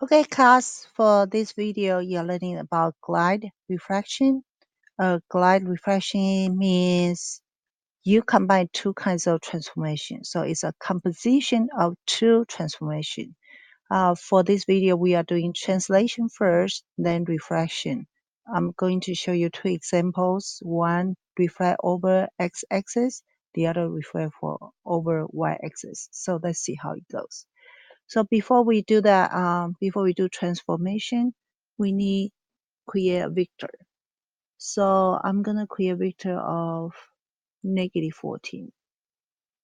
Okay, class, for this video, you're learning about glide refraction. Glide refraction means you combine two kinds of transformation. So it's a composition of two transformation. For this video, we are doing translation first, then refraction. I'm going to show you two examples. One reflect over x-axis, the other reflect over y-axis. So let's see how it goes. So before we do that, before we do transformation, we need create a vector. So I'm gonna create a vector of -14.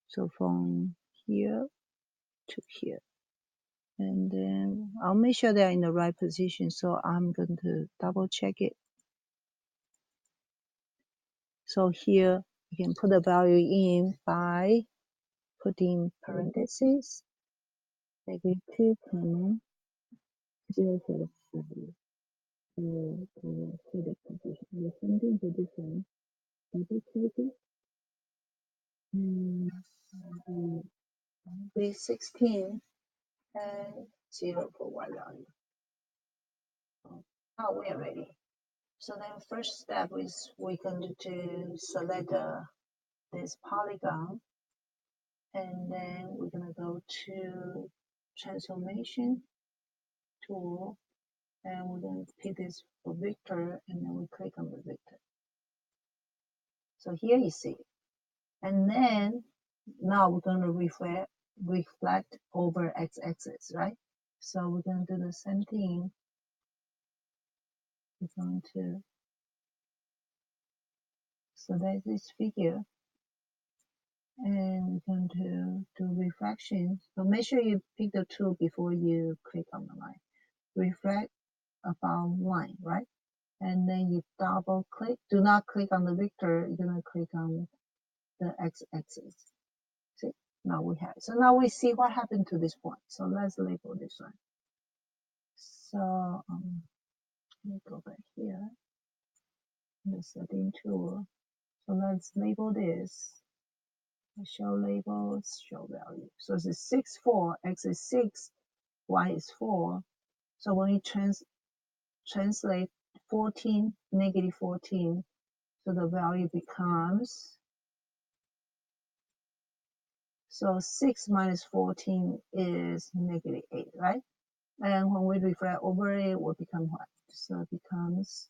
So from here to here. And then I'll make sure they're in the right position. So I'm going to double check it. So here you can put the value in by putting parentheses, -2, comma 0 for the value. To the position. There's something to different. Double click it. Be 16 and 0 for y value. Now we are ready. So then first step is we're going to select this polygon, and then we're going to go to transformation tool, and we're going to pick this for vector, and then we click on the vector. So here you see it. And then now we're going to reflect over x-axis, right? So we're going to do the same thing. We're going to select this figure, and we're going to do reflection. So make sure you pick the tool before you click on the line. Reflect about line, right? And then you double click. Do not click on the vector. You're going to click on the x-axis. See, now we have. So now we see what happened to this point. So let's label this one. So let me go back here. The setting tool. So let's label this. Show labels, show value. So it's 6, 4, x is 6, y is 4. So when we translate 14, -14, so the value becomes, so 6 minus 14 is -8, right? And when we reflect over it will become what? So it becomes,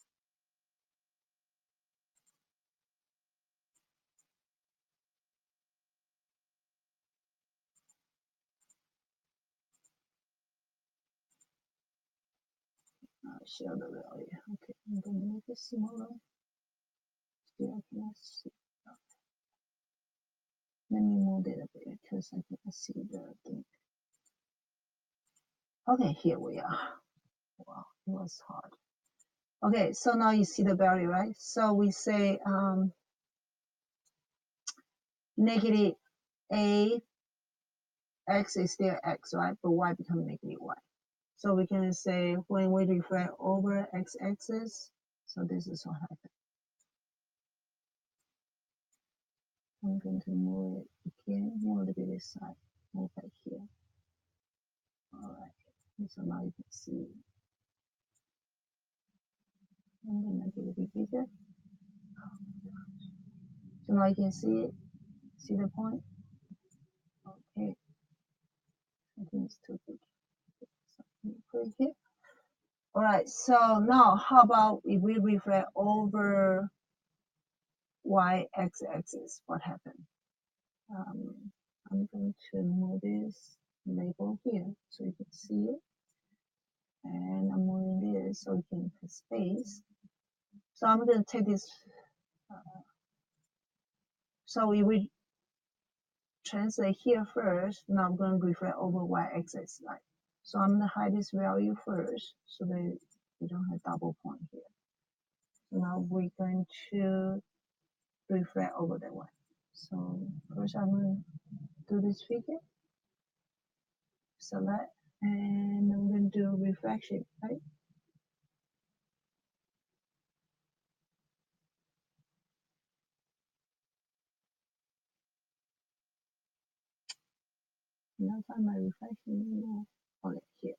show the value. Okay, I'm going to make it smaller. Still cannot see. Let me move it a bit because I cannot see the thing. Okay, here we are. Wow, it was hard. Okay, so now you see the value, right? So we say negative a x is still x, right? But y becomes -y. So we can say when we reflect over x-axis, so this is what happened. I'm going to move it again, move a little bit this side, move back here. All right, so now you can see. I'm going to make it a bit bigger. So now you can see it. See the point? Okay. I think it's too big. So let me put it here. All right, so now how about if we reflect over y-axis, what happened? I'm going to move this label here so you can see it. And I'm moving this so you can put space. So I'm going to take this. So we translate here first. Now I'm going to reflect over y-axis, right? So I'm going to hide this value first so that we don't have double point here. So now we're going to reflect over that one. So first I'm going to do this figure, select, and I'm going to do reflection, right? Now find my reflection anymore. Okay, here.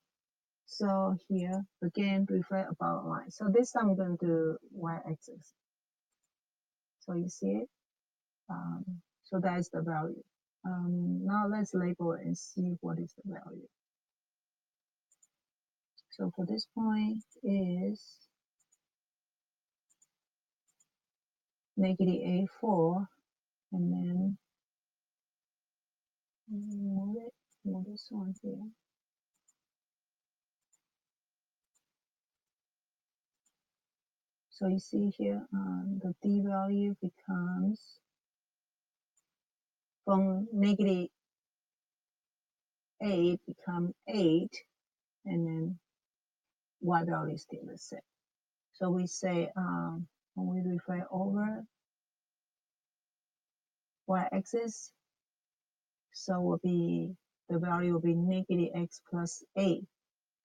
So here again, reflect about line. So this time we're going to do y-axis. So you see it. So that is the value. Now let's label it and see what is the value. So for this point is negative -a4, and then move this one here. So you see here, the d value becomes from negative 8 become 8, and then y value is still the same. So we say when we reflect over y-axis, so will be the value will be negative x plus 8.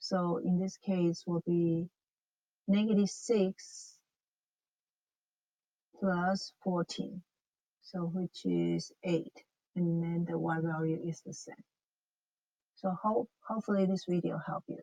So in this case will be negative 6 plus 14, so which is 8, and then the y value is the same. So hopefully this video helped you.